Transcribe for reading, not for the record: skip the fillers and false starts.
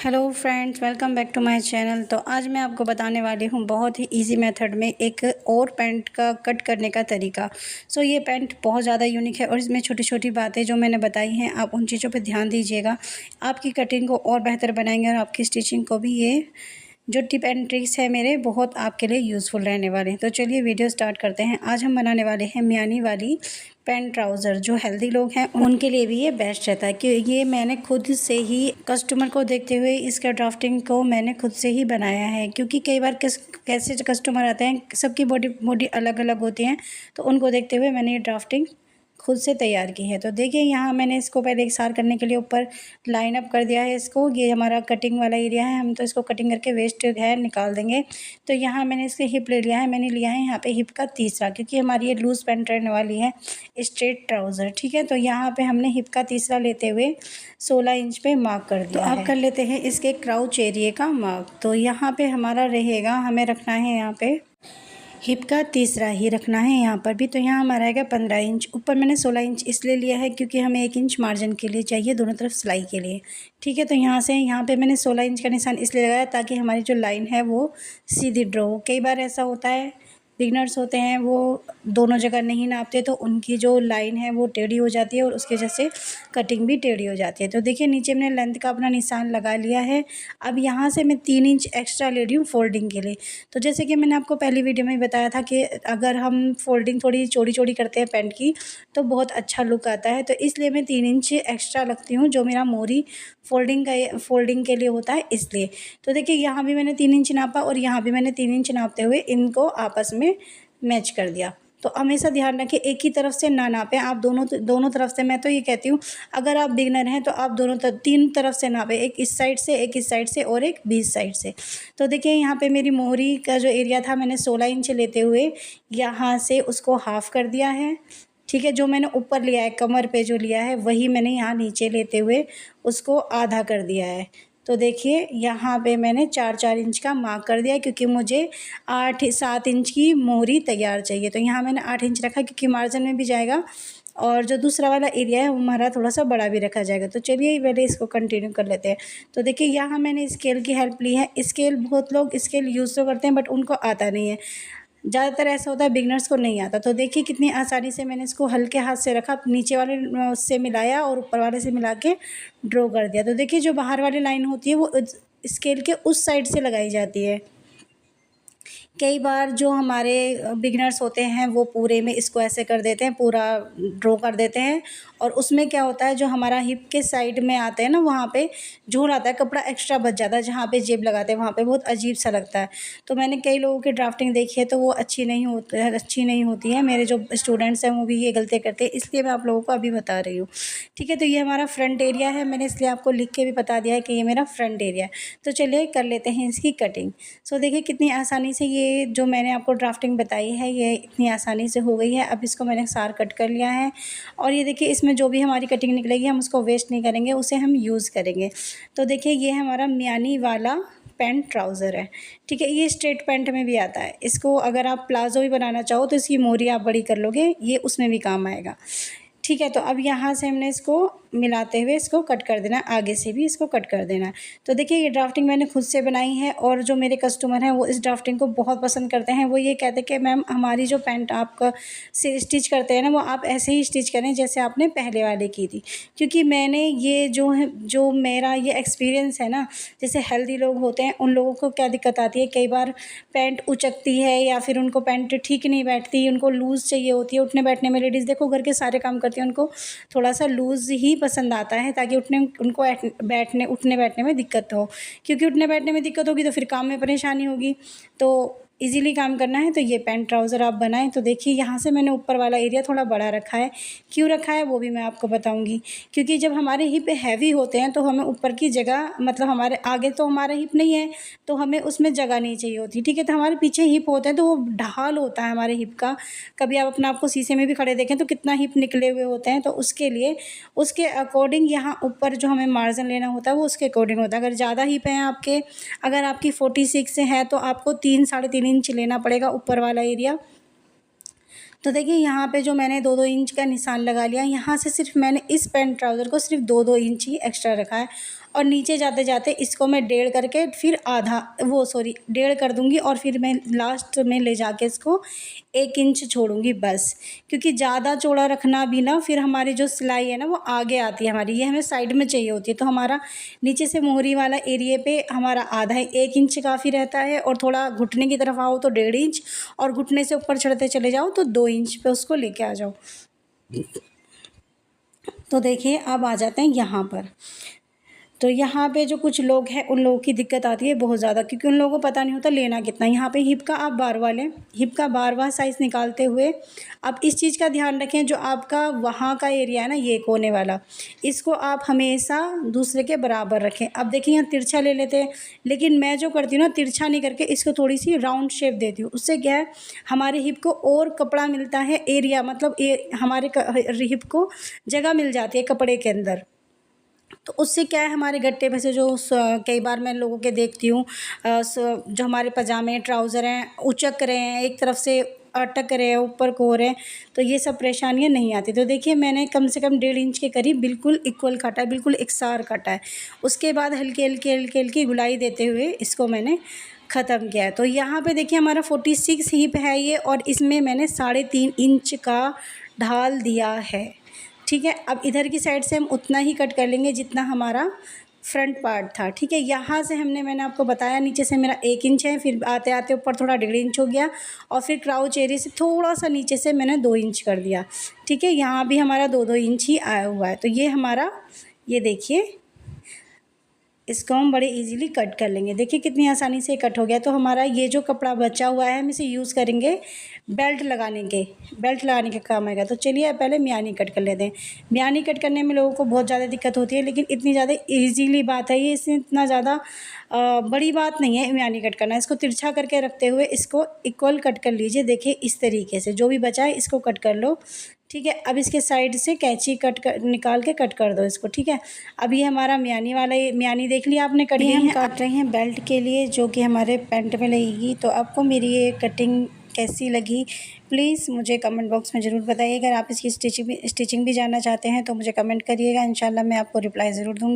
Hello friends, welcome back to my channel. तो आज मैं आपको बताने वाली हूँ बहुत ही इजी मेथड में एक और पैंट का कट करने का तरीका। ये पैंट बहुत ज़्यादा यूनिक है और इसमें छोटी छोटी बातें जो मैंने बताई हैं, आप उन चीज़ों पे ध्यान दीजिएगा। आपकी कटिंग को और बेहतर बनाएंगे और आपकी स्टिचिंग को भी ये जो टिप एंड ट्रिक्स है मेरे बहुत आपके लिए यूज़फुल रहने वाले हैं। तो चलिए वीडियो स्टार्ट करते हैं। आज हम बनाने वाले हैं मियानी वाली पैंट ट्राउज़र। जो हेल्दी लोग हैं उनके लिए भी ये बेस्ट रहता है कि ये मैंने खुद से ही कस्टमर को देखते हुए इसका ड्राफ्टिंग को मैंने खुद से ही बनाया है, क्योंकि कई बार कैसे कस्टमर आते हैं, सबकी बॉडी अलग अलग होती हैं, तो उनको देखते हुए मैंने ये ड्राफ्टिंग खुद से तैयार की है। तो देखिए यहाँ मैंने इसको पहले इकसार करने के लिए ऊपर लाइन अप कर दिया है इसको। ये हमारा कटिंग वाला एरिया है, हम तो इसको कटिंग करके वेस्ट है निकाल देंगे। तो यहाँ मैंने इसके हिप ले लिया है, मैंने लिया है यहाँ पे हिप का तीसरा, क्योंकि हमारी ये लूज़ पैंट रहने वाली है, स्ट्रेट ट्राउज़र। ठीक है, तो यहाँ पे हमने हिप का तीसरा लेते हुए 16 इंच पे मार्क कर दिया है। अब कर लेते हैं इसके क्राउच एरिया का मार्क। तो यहाँ पे हमारा रहेगा, हमें रखना है यहाँ पे हिप का तीसरा ही रखना है यहाँ पर भी। तो यहाँ हमारा आएगा 15 इंच। ऊपर मैंने 16 इंच इसलिए लिया है क्योंकि हमें 1 इंच मार्जिन के लिए चाहिए दोनों तरफ सिलाई के लिए। ठीक है, तो यहाँ पे मैंने 16 इंच का निशान इसलिए लगाया ताकि हमारी जो लाइन है वो सीधी ड्रॉ हो। कई बार ऐसा होता है, बिगनर्स होते हैं वो दोनों जगह नहीं नापते, तो उनकी जो लाइन है वो टेढ़ी हो जाती है और उसकी वजह से कटिंग भी टेढ़ी हो जाती है। तो देखिए नीचे मैंने लेंथ का अपना निशान लगा लिया है। अब यहाँ से मैं 3 इंच एक्स्ट्रा ले रही हूँ फोल्डिंग के लिए। तो जैसे कि मैंने आपको पहली वीडियो में बताया था कि अगर हम फोल्डिंग थोड़ी चौड़ी चौड़ी करते हैं पैंट की तो बहुत अच्छा लुक आता है, तो इसलिए मैं 3 इंच एक्स्ट्रा लगती हूँ, जो मेरा मोरी फोल्डिंग के लिए होता है इसलिए। तो देखिए यहाँ भी मैंने 3 इंच नापा और यहाँ भी मैंने 3 इंच नापते हुए इनको आपस में मैच कर दिया। तो हमेशा ध्यान रखें एक ही तरफ से ना नापें, आप दोनों तरफ से। मैं तो ये कहती हूँ अगर आप बिगनर हैं तो आप तीन तरफ से नापें, एक इस साइड से, एक इस साइड से और एक बीच साइड से। तो देखिए यहाँ पे मेरी मोहरी का जो एरिया था मैंने 16 इंच लेते हुए यहाँ से उसको हाफ़ कर दिया है। ठीक है, जो मैंने ऊपर लिया है कमर पे जो लिया है वही मैंने यहाँ नीचे लेते हुए उसको आधा कर दिया है। तो देखिए यहाँ पे मैंने 4-4 इंच का मार्क कर दिया, क्योंकि मुझे 8-7 इंच की मोहरी तैयार चाहिए। तो यहाँ मैंने 8 इंच रखा क्योंकि मार्जिन में भी जाएगा और जो दूसरा वाला एरिया है वो हमारा थोड़ा सा बड़ा भी रखा जाएगा। तो चलिए पहले इसको कंटिन्यू कर लेते हैं। तो देखिए यहाँ मैंने स्केल की हेल्प ली है। स्केल बहुत लोग स्केल यूज़ तो करते हैं बट उनको आता नहीं है, ज़्यादातर ऐसा होता है बिगनर्स को नहीं आता। तो देखिए कितनी आसानी से मैंने इसको हल्के हाथ से रखा, नीचे वाले से मिलाया और ऊपर वाले से मिला के ड्रॉ कर दिया। तो देखिए जो बाहर वाली लाइन होती है वो स्केल के उस साइड से लगाई जाती है। कई बार जो हमारे बिगनर्स होते हैं वो पूरे में इसको ऐसे कर देते हैं, पूरा ड्रॉ कर देते हैं, और उसमें क्या होता है जो हमारा हिप के साइड में आता है ना वहाँ पे झूल आता है, कपड़ा एक्स्ट्रा बच जाता है, जहाँ पे जेब लगाते हैं वहाँ पे बहुत अजीब सा लगता है। तो मैंने कई लोगों की ड्राफ्टिंग देखी है तो वो अच्छी नहीं होती है। मेरे जो स्टूडेंट्स हैं वो भी ये गलती करते हैं, इसलिए मैं आप लोगों को अभी बता रही हूँ। ठीक है, तो ये हमारा फ्रंट एरिया है, मैंने इसलिए आपको लिख के भी बता दिया है कि ये मेरा फ्रंट एरिया है। तो चलिए कर लेते हैं इसकी कटिंग। देखिए कितनी आसानी से ये जो मैंने आपको ड्राफ्टिंग बताई है ये इतनी आसानी से हो गई है। अब इसको मैंने सार कट कर लिया है और ये देखिए इसमें जो भी हमारी कटिंग निकलेगी हम उसको वेस्ट नहीं करेंगे, उसे हम यूज़ करेंगे। तो देखिए ये हमारा मियानी वाला पैंट ट्राउज़र है। ठीक है, ये स्ट्रेट पैंट में भी आता है। इसको अगर आप प्लाजो भी बनाना चाहो तो इसकी मोहरी आप बड़ी कर लोगे, ये उसमें भी काम आएगा। ठीक है, तो अब यहाँ से हमने इसको मिलाते हुए इसको कट कर देना है, आगे से भी इसको कट कर देना है। तो देखिए ये ड्राफ्टिंग मैंने खुद से बनाई है और जो मेरे कस्टमर हैं वो इस ड्राफ्टिंग को बहुत पसंद करते हैं। वो ये कहते हैं कि मैम हमारी जो पैंट आपका से स्टिच करते हैं ना वो आप ऐसे ही स्टिच करें जैसे आपने पहले वाले की थी, क्योंकि मैंने ये जो मेरा ये एक्सपीरियंस है ना, जैसे हेल्दी लोग होते हैं उन लोगों को क्या दिक्कत आती है, कई बार पैंट उचकती है या फिर उनको पैंट ठीक नहीं बैठती, उनको लूज़ चाहिए होती है। उठने बैठने में लेडीज़ देखो घर के सारे काम करती हैं, उनको थोड़ा सा लूज़ ही पसंद आता है ताकि उनको उठने बैठने में दिक्कत हो, क्योंकि उठने बैठने में दिक्कत होगी तो फिर काम में परेशानी होगी। तो इजीली काम करना है तो ये पैंट ट्राउज़र आप बनाएं। तो देखिए यहाँ से मैंने ऊपर वाला एरिया थोड़ा बड़ा रखा है, क्यों रखा है वो भी मैं आपको बताऊंगी। क्योंकि जब हमारे हिप हैवी होते हैं तो हमें ऊपर की जगह, मतलब हमारे आगे तो हमारा हिप नहीं है तो हमें उसमें जगह नहीं चाहिए होती। ठीक है, तो हमारे पीछे हिप होते हैं तो वो ढाल होता है हमारे हिप का। कभी आप अपने आप को शीशे में भी खड़े देखें तो कितना हिप निकले हुए होते हैं, तो उसके लिए उसके अकॉर्डिंग यहाँ ऊपर जो हमें मार्जिन लेना होता है वो उसके अकॉर्डिंग होता है। अगर ज़्यादा हिप है आपके, अगर आपकी 46 है तो आपको 3-3.5 इंच लेना पड़ेगा ऊपर वाला एरिया। तो देखिए यहाँ पे जो मैंने 2-2 इंच का निशान लगा लिया, यहाँ से सिर्फ मैंने इस पैंट ट्राउज़र को सिर्फ 2-2 इंच ही एक्स्ट्रा रखा है और नीचे जाते जाते इसको मैं 1.5 करके फिर आधा 1.5 कर दूँगी और फिर मैं लास्ट में ले जाके इसको 1 इंच छोड़ूंगी बस। क्योंकि ज़्यादा चौड़ा रखना भी ना फिर हमारी जो सिलाई है ना वो आगे आती है हमारी, ये हमें साइड में चाहिए होती है। तो हमारा नीचे से मोहरी वाला एरिया पे हमारा आधा 1 इंच काफ़ी रहता है, और थोड़ा घुटने की तरफ आओ तो 1.5 इंच, और घुटने से ऊपर चढ़ते चले जाओ तो 2 इंच पे उसको लेके आ जाओ। तो देखिए अब आ जाते हैं यहाँ पर। तो यहाँ पे जो कुछ लोग हैं उन लोगों की दिक्कत आती है बहुत ज़्यादा, क्योंकि उन लोगों को पता नहीं होता लेना कितना। यहाँ पे हिप का आप 12वां लें, हिप का 12वां साइज़ निकालते हुए आप इस चीज़ का ध्यान रखें, जो आपका वहाँ का एरिया है ना ये कोने वाला, इसको आप हमेशा दूसरे के बराबर रखें। अब देखिए यहाँ तिरछा ले लेते हैं, लेकिन मैं जो करती हूँ ना तिरछा नहीं करके इसको थोड़ी सी राउंड शेप देती हूँ। उससे क्या है हमारे हिप को और कपड़ा मिलता है, एरिया मतलब हमारे हिप को जगह मिल जाती है कपड़े के अंदर। तो उससे क्या है हमारे गट्टे पे से जो कई बार मैं लोगों के देखती हूँ जो हमारे पजामे ट्राउज़र हैं उचक रहे हैं, एक तरफ से अटक रहे हैं, ऊपर को हो रहे हैं, तो ये सब परेशानियाँ नहीं आती। तो देखिए मैंने कम से कम 1.5 इंच के करीब बिल्कुल इक्वल काटा है, बिल्कुल एकसार काटा है। उसके बाद हल्की हल्की हल्की हल्की गुलाई देते हुए इसको मैंने ख़त्म किया है। तो यहाँ पे देखिए हमारा 46 हिप है ये, और इसमें मैंने 3.5 इंच का ढाल दिया है। ठीक है, अब इधर की साइड से हम उतना ही कट कर लेंगे जितना हमारा फ्रंट पार्ट था। ठीक है, यहाँ से मैंने आपको बताया नीचे से मेरा 1 इंच है, फिर आते आते ऊपर थोड़ा 1.5 इंच हो गया, और फिर क्राउच एरिया से थोड़ा सा नीचे से मैंने 2 इंच कर दिया। ठीक है, यहाँ भी हमारा 2-2 इंच ही आया हुआ है। तो ये हमारा, ये देखिए इसको हम बड़े इजीली कट कर लेंगे। देखिए कितनी आसानी से कट हो गया। तो हमारा ये जो कपड़ा बचा हुआ है हम इसे यूज़ करेंगे बेल्ट लगाने के काम आएगा। तो चलिए पहले मियानी कट कर लेते हैं। मियानी कट करने में लोगों को बहुत ज़्यादा दिक्कत होती है, लेकिन इतनी ज़्यादा इजीली बात है ये, इसमें इतना ज़्यादा बड़ी बात नहीं है मियानी कट करना। इसको तिरछा करके रखते हुए इसको इक्वल कट कर लीजिए। देखिए इस तरीके से जो भी बचा है इसको कट कर लो। ठीक है, अब इसके साइड से कैंची निकाल के कट कर दो इसको। ठीक है, अब ये हमारा मियानी देख लिया आपने कट गई है। हम काट रहे हैं बेल्ट के लिए जो कि हमारे पैंट में लगेगी। तो आपको मेरी ये कटिंग कैसी लगी प्लीज़ मुझे कमेंट बॉक्स में ज़रूर बताइए। अगर आप इसकी स्टिचिंग भी जानना चाहते हैं तो मुझे कमेंट करिएगा, इंशाल्लाह मैं आपको रिप्लाई ज़रूर दूँगी।